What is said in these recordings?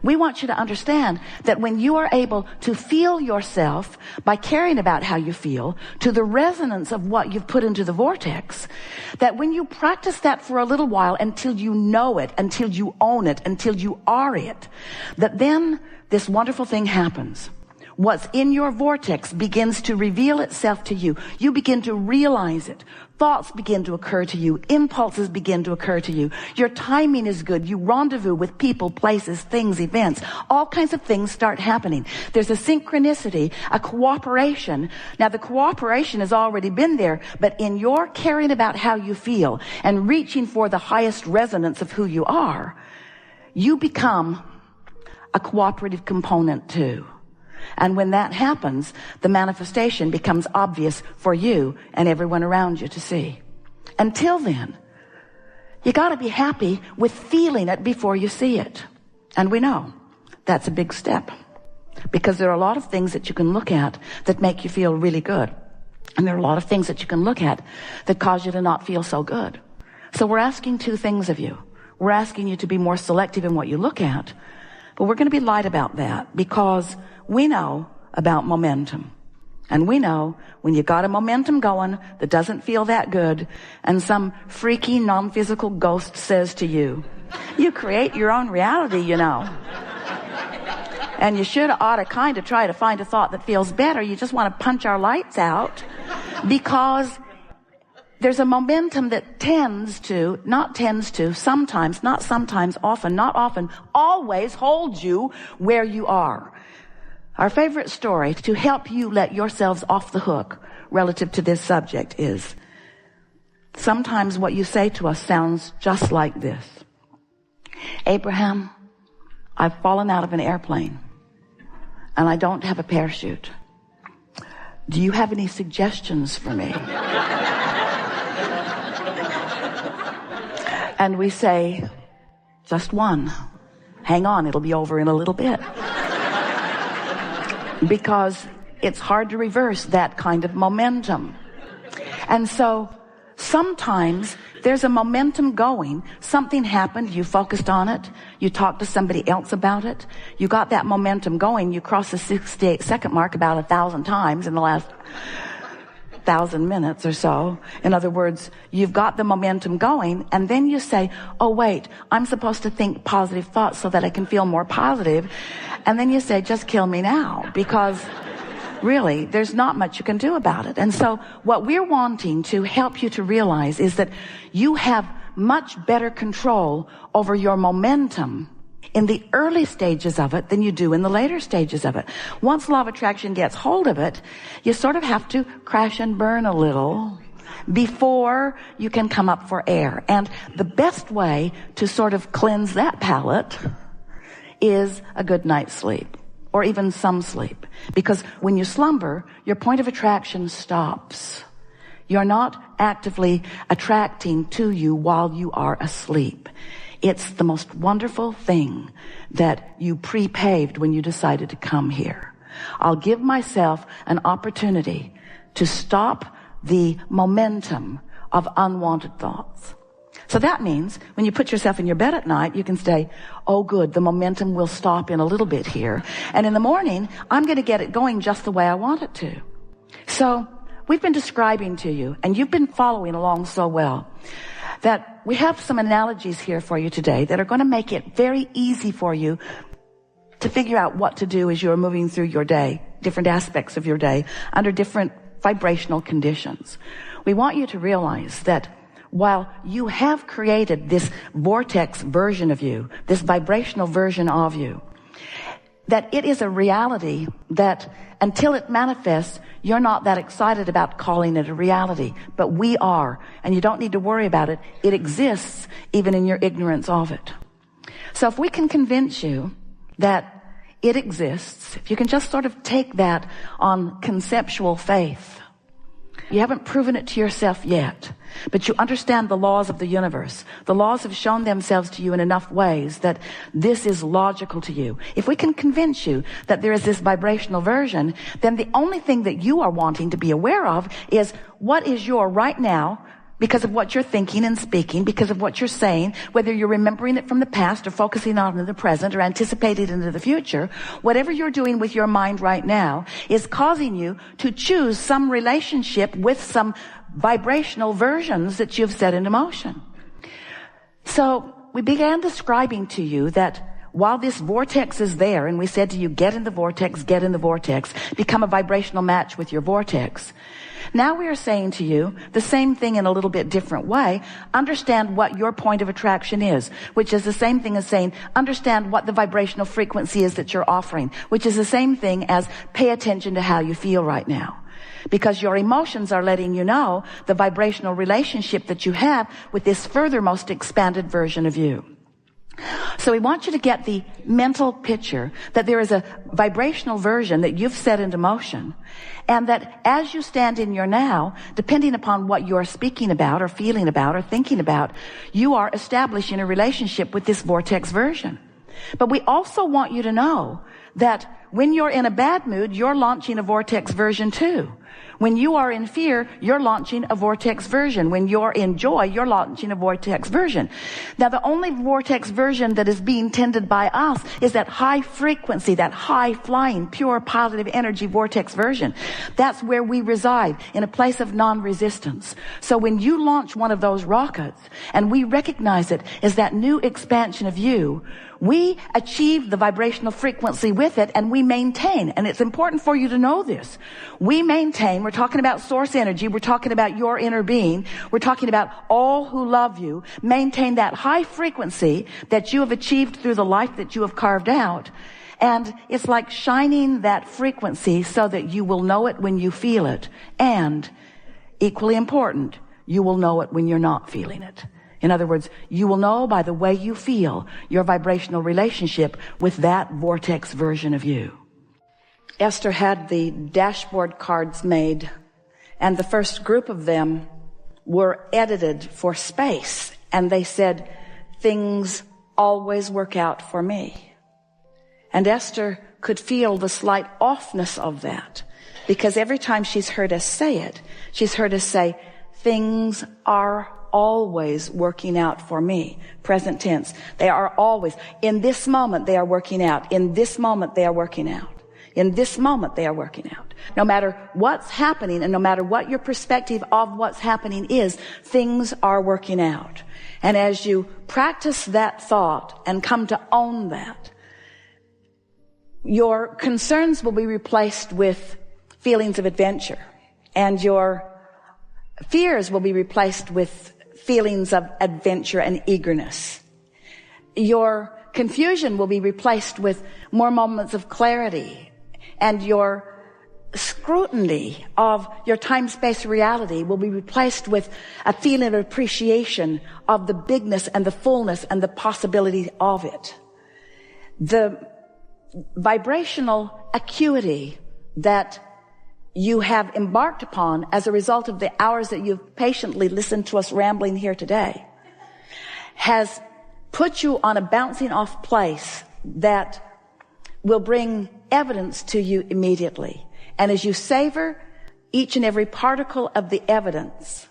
We want you to understand that when you are able to feel yourself by caring about how you feel to the resonance of what you've put into the vortex, that when you practice that for a little while until you know it, until you own it, until you are it, that then this wonderful thing happens. What's in your vortex begins to reveal itself to you. You begin to realize it. Thoughts begin to occur to you. Impulses begin to occur to you. Your timing is good. You rendezvous with people, places, things, events. All kinds of things start happening. There's a synchronicity, a cooperation. Now, the cooperation has already been there, but in your caring about how you feel and reaching for the highest resonance of who you are, you become a cooperative component too. And when that happens, the manifestation becomes obvious for you and everyone around you to see. Until then, you got to be happy with feeling it before you see it. And we know that's a big step, because there are a lot of things that you can look at that make you feel really good. And there are a lot of things that you can look at that cause you to not feel so good. So we're asking two things of you. We're asking you to be more selective in what you look at, but we're going to be light about that, because we know about momentum. And we know when you got a momentum going that doesn't feel that good, and some freaky non-physical ghost says to you, you create your own reality, you know. And you ought to kind of try to find a thought that feels better. You just want to punch our lights out, because there's a momentum that often, always holds you where you are. Our favorite story to help you let yourselves off the hook relative to this subject is, sometimes what you say to us sounds just like this. Abraham, I've fallen out of an airplane and I don't have a parachute. Do you have any suggestions for me? And we say, just one. Hang on, it'll be over in a little bit. Because it's hard to reverse that kind of momentum. And so sometimes there's a momentum going. Something happened, you focused on it, you talked to somebody else about it, you got that momentum going, you crossed the 68-second mark about 1,000 times in the last 1,000 minutes or so. In other words, you've got the momentum going, and then you say, oh wait, I'm supposed to think positive thoughts so that I can feel more positive. And then you say, just kill me now, because really, there's not much you can do about it. And so what we're wanting to help you to realize is that you have much better control over your momentum in the early stages of it than you do in the later stages of it. Once law of attraction gets hold of it, you sort of have to crash and burn a little before you can come up for air. And the best way to sort of cleanse that palate is a good night's sleep, or even some sleep. Because when you slumber, your point of attraction stops. You're not actively attracting to you while you are asleep. It's the most wonderful thing that you pre-paved when you decided to come here. I'll give myself an opportunity to stop the momentum of unwanted thoughts. So that means when you put yourself in your bed at night, you can say, oh good, the momentum will stop in a little bit here. And in the morning, I'm going to get it going just the way I want it to. So we've been describing to you, and you've been following along so well, that we have some analogies here for you today that are going to make it very easy for you to figure out what to do as you're moving through your day, different aspects of your day, under different vibrational conditions. We want you to realize that while you have created this vortex version of you, this vibrational version of you, that it is a reality that until it manifests, you're not that excited about calling it a reality. But we are, and you don't need to worry about it. It exists even in your ignorance of it. So if we can convince you that it exists, if you can just sort of take that on conceptual faith, you haven't proven it to yourself yet, but you understand the laws of the universe. The laws have shown themselves to you in enough ways that this is logical to you. If we can convince you that there is this vibrational version, then the only thing that you are wanting to be aware of is what is your right now because of what you're thinking and speaking, because of what you're saying, whether you're remembering it from the past or focusing on it in the present or anticipating into the future, whatever you're doing with your mind right now is causing you to choose some relationship with some vibrational versions that you've set into motion. So we began describing to you that while this vortex is there, and we said to you, get in the vortex, become a vibrational match with your vortex. Now we are saying to you the same thing in a little bit different way. Understand what your point of attraction is, which is the same thing as saying, understand what the vibrational frequency is that you're offering, which is the same thing as pay attention to how you feel right now. Because your emotions are letting you know the vibrational relationship that you have with this furthermost expanded version of you. So we want you to get the mental picture that there is a vibrational version that you've set into motion, and that as you stand in your now, depending upon what you're speaking about or feeling about or thinking about, you are establishing a relationship with this vortex version. But we also want you to know that when you're in a bad mood, you're launching a vortex version too. When you are in fear, you're launching a vortex version. When you're in joy, you're launching a vortex version. Now, the only vortex version that is being tended by us is that high frequency, that high flying, pure positive energy vortex version. That's where we reside, in a place of non-resistance. So when you launch one of those rockets, and we recognize it as that new expansion of you, we achieve the vibrational frequency with it, and we maintain, and it's important for you to know this. We maintain, we're talking about source energy, we're talking about your inner being, we're talking about all who love you, maintain that high frequency that you have achieved through the life that you have carved out. And it's like shining that frequency so that you will know it when you feel it. And equally important, you will know it when you're not feeling it. In other words, you will know by the way you feel your vibrational relationship with that vortex version of you. Esther had the dashboard cards made, and the first group of them were edited for space. And they said, things always work out for me. And Esther could feel the slight offness of that, because every time she's heard us say it, she's heard us say, things are always working out for me. Present tense. They are always. In this moment, they are working out. In this moment, they are working out. In this moment, they are working out. No matter what's happening, and no matter what your perspective of what's happening is, things are working out. And as you practice that thought and come to own that, your concerns will be replaced with feelings of adventure, and your fears will be replaced with feelings of adventure and eagerness. Your confusion will be replaced with more moments of clarity, and your scrutiny of your time-space reality will be replaced with a feeling of appreciation of the bigness and the fullness and the possibility of it. The vibrational acuity that you have embarked upon as a result of the hours that you've patiently listened to us rambling here today has put you on a bouncing off place that will bring evidence to you immediately. And as you savor each and every particle of the evidence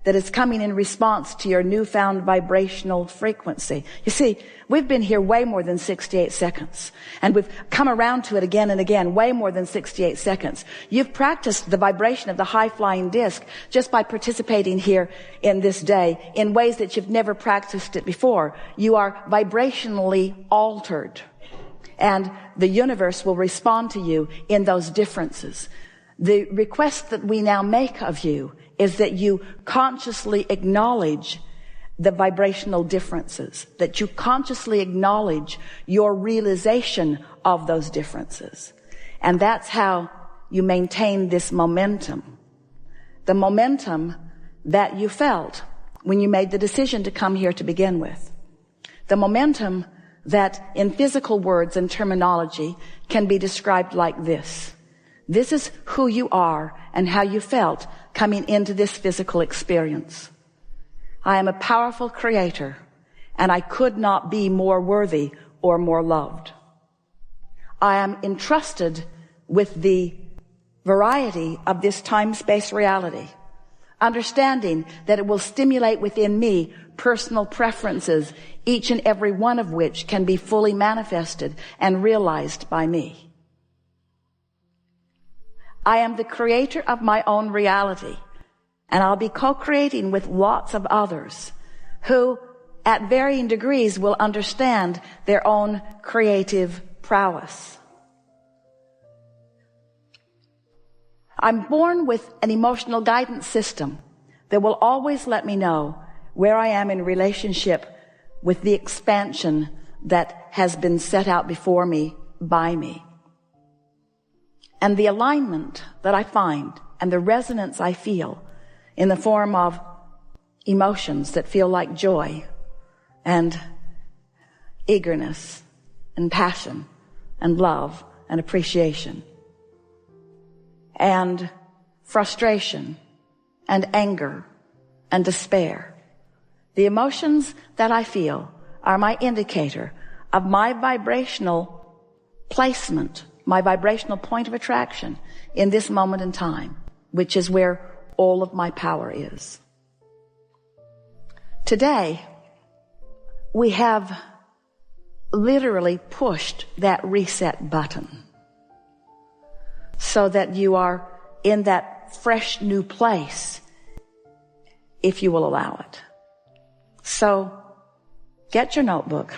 that is coming in response to your newfound vibrational frequency. You see, we've been here way more than 68 seconds. And we've come around to it again and again, way more than 68 seconds. You've practiced the vibration of the high-flying disc just by participating here in this day in ways that you've never practiced it before. You are vibrationally altered. And the universe will respond to you in those differences. The request that we now make of you is that you consciously acknowledge the vibrational differences, that you consciously acknowledge your realization of those differences. And that's how you maintain this momentum. The momentum that you felt when you made the decision to come here to begin with. The momentum that in physical words and terminology can be described like this. This is who you are and how you felt coming into this physical experience. I am a powerful creator, and I could not be more worthy or more loved. I am entrusted with the variety of this time-space reality. understanding that it will stimulate within me personal preferences, each and every one of which can be fully manifested and realized by me. I am the creator of my own reality, and I'll be co-creating with lots of others who, at varying degrees, will understand their own creative prowess. I'm born with an emotional guidance system that will always let me know where I am in relationship with the expansion that has been set out before me by me. And the alignment that I find and the resonance I feel in the form of emotions that feel like joy and eagerness and passion and love and appreciation and frustration and anger and despair. The emotions that I feel are my indicator of my vibrational placement, my vibrational point of attraction in this moment in time, which is where all of my power is. Today, we have literally pushed that reset button so that you are in that fresh new place, if you will allow it. So get your notebook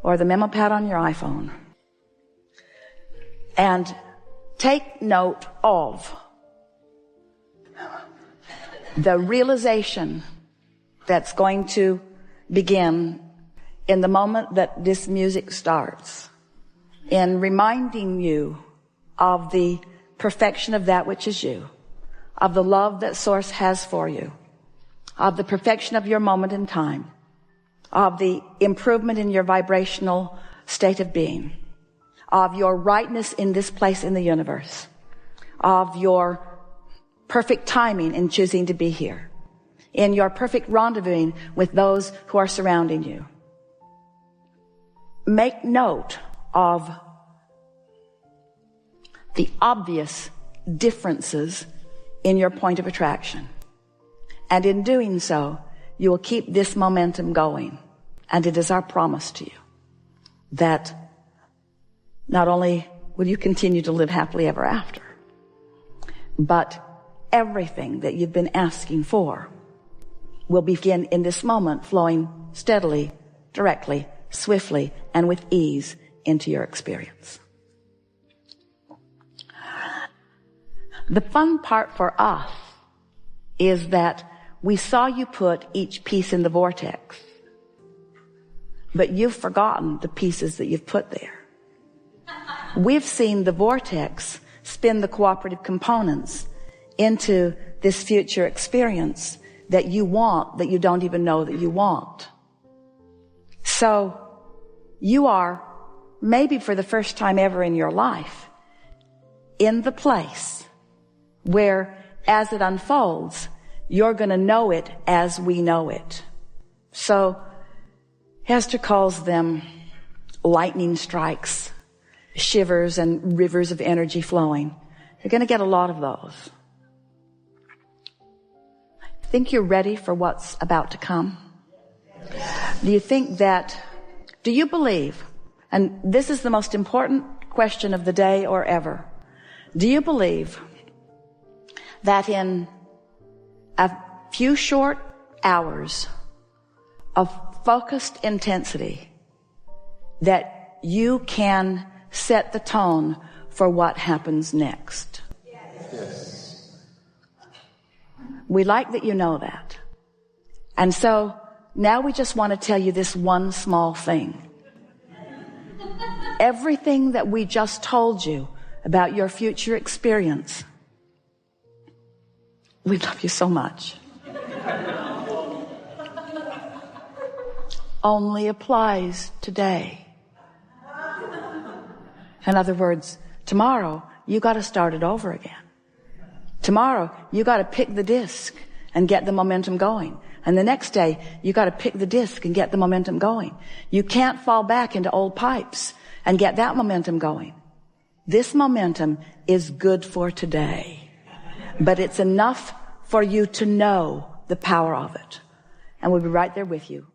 or the memo pad on your iPhone and take note of the realization that's going to begin in the moment that this music starts, in reminding you of the perfection of that which is you, of the love that Source has for you, of the perfection of your moment in time, of the improvement in your vibrational state of being, of your rightness in this place in the universe, of your perfect timing in choosing to be here, in your perfect rendezvousing with those who are surrounding you. Make note of the obvious differences in your point of attraction. And in doing so, you will keep this momentum going. And it is our promise to you that not only will you continue to live happily ever after, but everything that you've been asking for will begin in this moment flowing steadily, directly, swiftly, and with ease into your experience. The fun part for us is that we saw you put each piece in the vortex, but you've forgotten the pieces that you've put there. We've seen the vortex spin the cooperative components into this future experience that you want, that you don't even know that you want. So you are, maybe for the first time ever in your life, in the place where, as it unfolds, you're going to know it as we know it. So Esther calls them lightning strikes, shivers, and rivers of energy flowing. You're going to get a lot of those. Think you're ready for what's about to come? Do you believe, and this is the most important question of the day or ever, do you believe that in a few short hours of focused intensity that you can set the tone for what happens next? Yes. We like that you know that. And so now we just want to tell you this one small thing. Everything that we just told you about your future experience, we love you so much, only applies today. In other words, tomorrow you got to start it over again. Tomorrow you got to pick the disc and get the momentum going. And the next day you got to pick the disc and get the momentum going. You can't fall back into old pipes and get that momentum going. This momentum is good for today, but it's enough for you to know the power of it. And we'll be right there with you.